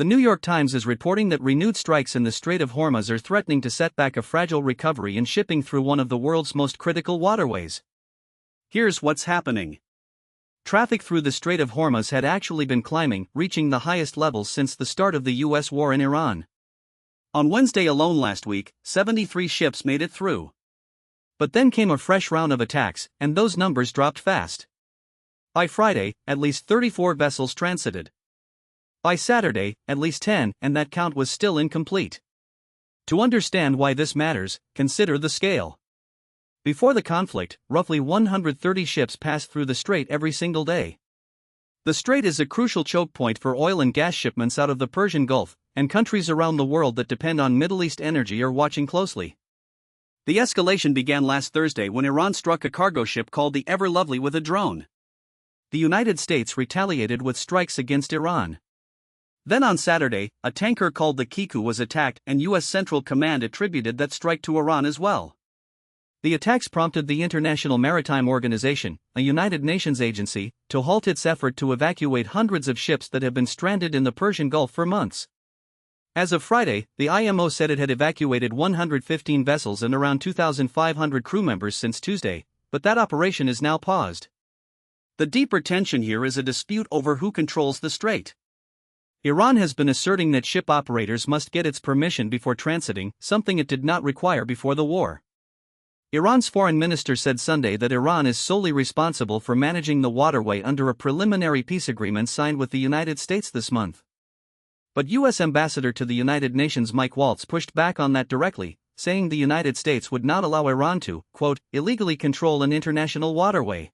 The New York Times is reporting that renewed strikes in the Strait of Hormuz are threatening to set back a fragile recovery in shipping through one of the world's most critical waterways. Here's what's happening. Traffic through the Strait of Hormuz had actually been climbing, reaching the highest levels since the start of the U.S. war in Iran. On Wednesday alone last week, 73 ships made it through. But then came a fresh round of attacks, and those numbers dropped fast. By Friday, at least 34 vessels transited. By Saturday, at least 10, and that count was still incomplete. To understand why this matters, consider the scale. Before the conflict, roughly 130 ships passed through the strait every single day. The strait is a crucial choke point for oil and gas shipments out of the Persian Gulf, and countries around the world that depend on Middle East energy are watching closely. The escalation began last Thursday when Iran struck a cargo ship called the Ever Lovely with a drone. The United States retaliated with strikes against Iran. Then on Saturday, a tanker called the Kiku was attacked, and U.S. Central Command attributed that strike to Iran as well. The attacks prompted the International Maritime Organization, a United Nations agency, to halt its effort to evacuate hundreds of ships that have been stranded in the Persian Gulf for months. As of Friday, the IMO said it had evacuated 115 vessels and around 2,500 crew members since Tuesday, but that operation is now paused. The deeper tension here is a dispute over who controls the strait. Iran has been asserting that ship operators must get its permission before transiting, something it did not require before the war. Iran's foreign minister said Sunday that Iran is solely responsible for managing the waterway under a preliminary peace agreement signed with the United States this month. But U.S. Ambassador to the United Nations Mike Waltz pushed back on that directly, saying the United States would not allow Iran to, quote, illegally control an international waterway.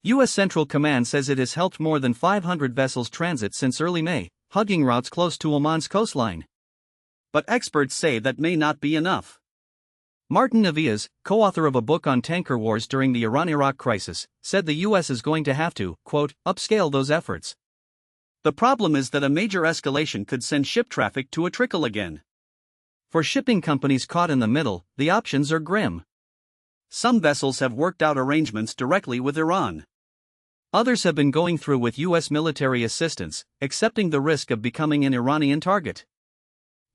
U.S. Central Command says it has helped more than 500 vessels transit since early May, hugging routes close to Oman's coastline. But experts say that may not be enough. Martin Navias, co-author of a book on tanker wars during the Iran-Iraq crisis, said the U.S. is going to have to, quote, upscale those efforts. The problem is that a major escalation could send ship traffic to a trickle again. For shipping companies caught in the middle, the options are grim. Some vessels have worked out arrangements directly with Iran. Others have been going through with U.S. military assistance, accepting the risk of becoming an Iranian target.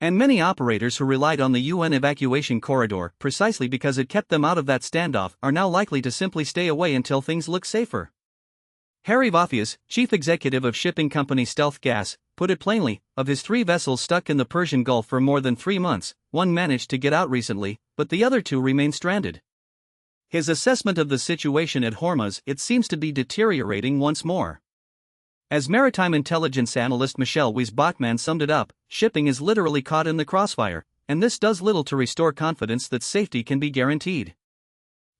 And many operators who relied on the UN evacuation corridor precisely because it kept them out of that standoff are now likely to simply stay away until things look safer. Harry Vafias, chief executive of shipping company Stealth Gas, put it plainly, of his 3 vessels stuck in the Persian Gulf for more than 3 months, one managed to get out recently, but the other 2 remain stranded. His assessment of the situation at Hormuz, it seems to be deteriorating once more. As maritime intelligence analyst Michelle Weiss-Bachmann summed it up, shipping is literally caught in the crossfire, and this does little to restore confidence that safety can be guaranteed.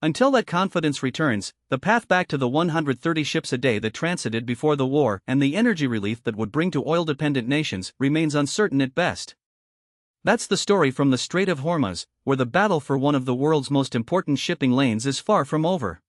Until that confidence returns, the path back to the 130 ships a day that transited before the war and the energy relief that would bring to oil-dependent nations remains uncertain at best. That's the story from the Strait of Hormuz, where the battle for one of the world's most important shipping lanes is far from over.